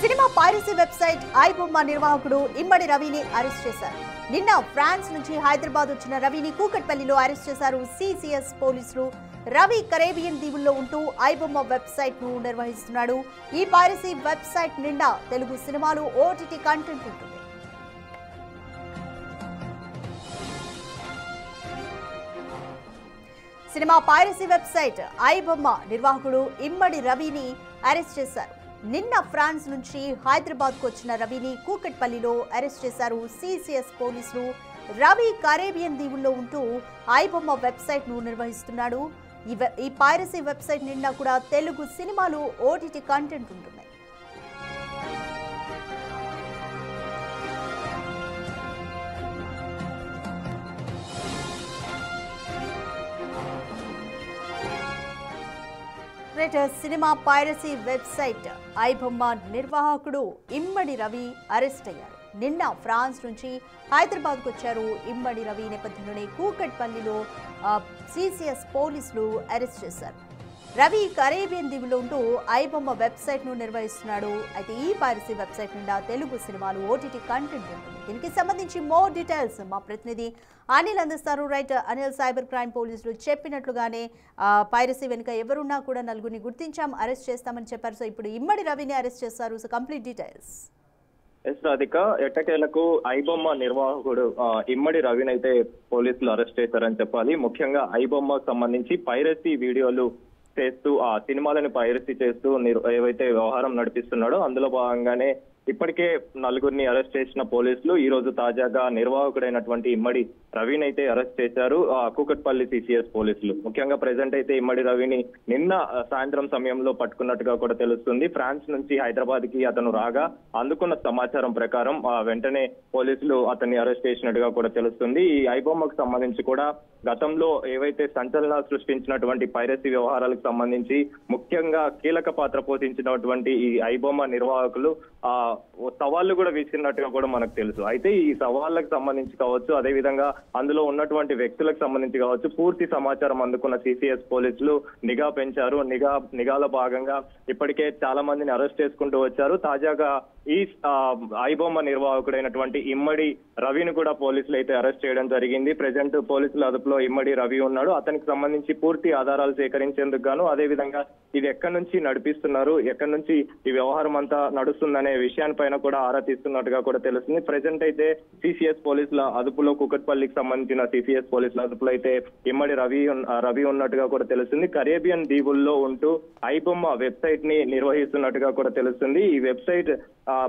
Cinema piracy website iBomma నిర్వాహకుడు ఇమ్మడి రవిని arrest చేశారు. నిన్న ఫ్రాన్స్ నుంచి హైదరాబాద్ వచ్చిన రవిని కూకట్పల్లిలో అరెస్ట్ చేశారు సిసిఎస్ పోలీసులు. రవి కరేబియన్ దీవుల్లో ఉంటూ ఐబొమ్మ వెబ్సైట్ ను నిర్వహిస్తున్నాడు. ఈ పైరసీ వెబ్సైట్ నిండా తెలుగు సినిమాలు, ఓటీటీ కంటెంట్ ఉంటుంది. సినిమా పైరసీ వెబ్సైట్ ఐబొమ్మ నిర్వాహకుడు ఇమ్మడి రవిని అరెస్ట్ చేశారు. నిన్న ఫ్రాన్స్ నుంచి హైదరాబాద్ కు వచ్చిన రవిని కూకట్పల్లిలో అరెస్ట్ చేశారు సిసిఎస్ పోలీసులు. రవి కరేబియన్ దీవుల్లో ఉంటూ ఐబొమ్మ వెబ్సైట్ ను నిర్వహిస్తున్నాడు. ఈ పైరసీ వెబ్సైట్ నిండా కూడా తెలుగు సినిమాలు, ఓటీటీ కంటెంట్ ఉంటుంది. సినిమా పైరసీ వెబ్సైట్ ఐబొమ్మ నిర్వాహకుడు ఇమ్మడి రవి అరెస్ట్ అయ్యారు. నిన్న ఫ్రాన్స్ నుంచి హైదరాబాద్కు వచ్చారు ఇమ్మడి రవి. నేపథ్యంలోనే కూకట్పల్లిలో సిసిఎస్ పోలీసులు అరెస్ట్ చేశారు. రవి కరేబియన్ దీవులో ఉంటూ ఐబొమ్మ వెబ్సైట్ ను నిర్వహిస్తున్నాడు. అయితే ఈ పైరసీ వెబ్సైట్ నిండా తెలుగు సినిమాలు, ఓటీటీ కంటెంట్ ఉంటుంది. దీనికి సంబంధించి మోర్ డీటెయిల్స్ మా ప్రతినిధి అనిల్ అందిస్తారు. రైట్ అనిల్, సైబర్ క్రైమ్ పోలీసులు చెప్పినట్లుగానే పైరసీ వెనుక ఎవరున్నా కూడా నలుగురిని గుర్తించాం, అరెస్ట్ చేస్తామని చెప్పారు. సో ఇప్పుడు ఇమ్మడి రవిని అరెస్ట్ చేస్తారు. So complete details. Yes Radhika, ఎట్టకేలకు ఐబొమ్మ నిర్వాహకుడు ఇమ్మడి రవిని అయితే పోలీసులు అరెస్ట్ చేశారని చెప్పాలి. ముఖ్యంగా ఐబొమ్మకు సంబంధించి పైరసీ వీడియోలు చేస్తూ ఆ సినిమాలను పైరసీ చేస్తూ ఏవైతే వ్యవహారం నడిపిస్తున్నాడో అందులో భాగంగానే ఇప్పటికే నలుగురిని అరెస్ట్ చేసిన పోలీసులు ఈ రోజు తాజాగా నిర్వాహకుడైనటువంటి ఇమ్మడి రవిని అయితే అరెస్ట్ చేశారు కూకట్పల్లి సిసిఎస్ పోలీసులు. ముఖ్యంగా ప్రెసెంట్ అయితే ఇమ్మడి రవిని నిన్న సాయంత్రం సమయంలో పట్టుకున్నట్టుగా కూడా తెలుస్తుంది. ఫ్రాన్స్ నుంచి హైదరాబాద్ కి అతను రాగా అందుకున్న సమాచారం ప్రకారం వెంటనే పోలీసులు అతన్ని అరెస్ట్ చేసినట్టుగా కూడా తెలుస్తుంది. ఈ ఐబొమ్మకు సంబంధించి కూడా గతంలో ఏవైతే సంచలనాలు సృష్టించినటువంటి పైరసీ వ్యవహారాలకు సంబంధించి ముఖ్యంగా కీలక పాత్ర పోషించినటువంటి ఈ ఐబొమ్మ నిర్వాహకులు సవాళ్లు కూడా విసిరినట్టుగా కూడా మనకు తెలుసు. అయితే ఈ సవాళ్లకు సంబంధించి కావచ్చు, అదే విధంగా అందులో ఉన్నటువంటి వ్యక్తులకు సంబంధించి కావచ్చు, పూర్తి సమాచారం అందుకున్న సిసిఎస్ పోలీసులు నిఘా పెంచారు. నిఘాలో భాగంగా ఇప్పటికే చాలా మందిని అరెస్ట్ చేసుకుంటూ వచ్చారు. తాజాగా ఈ ఐబొమ్మ నిర్వాహకుడైనటువంటి ఇమ్మడి రవిని కూడా పోలీసులు అయితే అరెస్ట్ చేయడం జరిగింది. ప్రెసెంట్ పోలీసుల అదుపులో ఇమ్మడి రవి ఉన్నాడు. అతనికి సంబంధించి పూర్తి ఆధారాలు సేకరించేందుకు గాను, అదే విధంగా ఇది ఎక్కడి నుంచి నడిపిస్తున్నారు, ఎక్కడి నుంచి ఈ వ్యవహారం అంతా నడుస్తుందనే విషయాన్పైన కూడా ఆరా తీస్తున్నట్టుగా కూడా తెలుస్తుంది. ప్రెసెంట్ అయితే సిసిఎస్ పోలీసుల అదుపులో, కూకట్పల్లికి సంబంధించిన సిసిఎస్ పోలీసుల అదుపులో అయితే ఇమ్మడి రవి ఉన్నట్టుగా కూడా తెలుస్తుంది. కరేబియన్ దీవుల్లో ఉంటూ ఐబొమ్మ వెబ్సైట్ ని నిర్వహిస్తున్నట్టుగా కూడా తెలుస్తుంది. ఈ వెబ్సైట్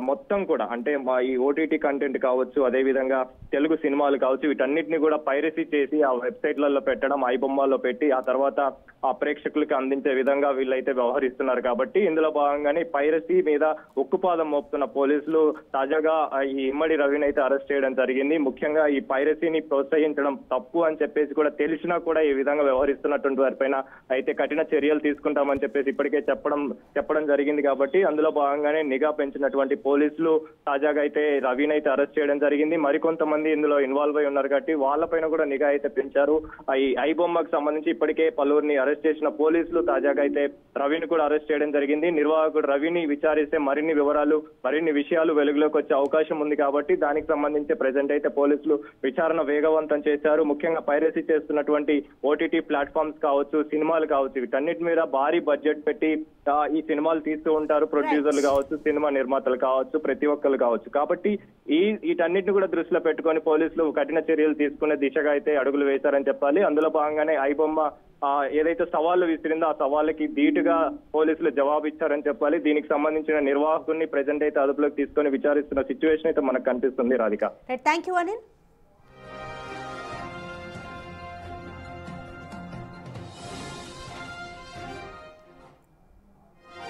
మొత్తం కూడా అంటే ఈ ఓటీటీ కంటెంట్ కావచ్చు, అదే విధంగా తెలుగు సినిమాలు కావచ్చు, వీటన్నిటిని కూడా పైరసీ చేసి ఆ వెబ్సైట్లలో పెట్టడం, ఐబొమ్మలో పెట్టి ఆ తర్వాత ఆ ప్రేక్షకులకు అందించే విధంగా వీళ్ళైతే వ్యవహరిస్తున్నారు. కాబట్టి ఇందులో భాగంగానే పైరసీ మీద ఉక్కుపాదం మోపుతున్న పోలీసులు తాజాగా ఈ ఇమ్మడి రవిని అయితే అరెస్ట్ చేయడం జరిగింది. ముఖ్యంగా ఈ పైరసీని ప్రోత్సహించడం తప్పు అని చెప్పేసి కూడా తెలిసినా కూడా ఈ విధంగా వ్యవహరిస్తున్నటువంటి వారిపైన అయితే కఠిన చర్యలు తీసుకుంటామని చెప్పేసి ఇప్పటికే చెప్పడం జరిగింది. కాబట్టి అందులో భాగంగానే నిఘా పెంచినటువంటి పోలీసులు తాజాగా అయితే రవిని అయితే అరెస్ట్ చేయడం జరిగింది. మరికొంతమంది ఇందులో ఇన్వాల్వ్ అయి ఉన్నారు కాబట్టి వాళ్ళపైన కూడా నిఘా అయితే పెంచారు. ఈ ఐబొమ్మకు సంబంధించి ఇప్పటికే పలువురిని అరెస్ట్ చేసిన పోలీసులు తాజాగా అయితే రవిని కూడా అరెస్ట్ చేయడం జరిగింది. నిర్వాహకుడు రవిని విచారిస్తే మరిన్ని విషయాలు వెలుగులోకి వచ్చే అవకాశం ఉంది. కాబట్టి దానికి సంబంధించి ప్రెసెంట్ అయితే పోలీసులు విచారణ వేగవంతం చేశారు. ముఖ్యంగా పైరసీ చేస్తున్నటువంటి ఓటీటీ ప్లాట్ఫామ్స్ కావచ్చు, సినిమాలు కావచ్చు, వీటన్నిటి మీద భారీ బడ్జెట్ పెట్టి ఈ సినిమాలు తీస్తూ ఉంటారు. ప్రొడ్యూసర్లు కావచ్చు, సినిమా నిర్మాతలు కావచ్చు, ప్రతి ఒక్కరు కావచ్చు. కాబట్టి వీటన్నిటిని కూడా దృష్టిలో పెట్టుకొని పోలీసులు కఠిన చర్యలు తీసుకునే దిశగా అయితే అడుగులు వేశారని చెప్పాలి. అందులో భాగంగానే ఐబొమ్మ ఏదైతే సవాళ్లు విసిరిందో ఆ సవాళ్ళకి ధీటుగా పోలీసులు జవాబు ఇచ్చారని చెప్పాలి. దీనికి సంబంధించిన నిర్వాహకుడిని ప్రెసెంట్ అయితే అదుపులోకి తీసుకొని విచారిస్తున్న సిచ్యువేషన్ అయితే మనకు కనిపిస్తుంది. రాధిక, థాంక్యూ అనిల్.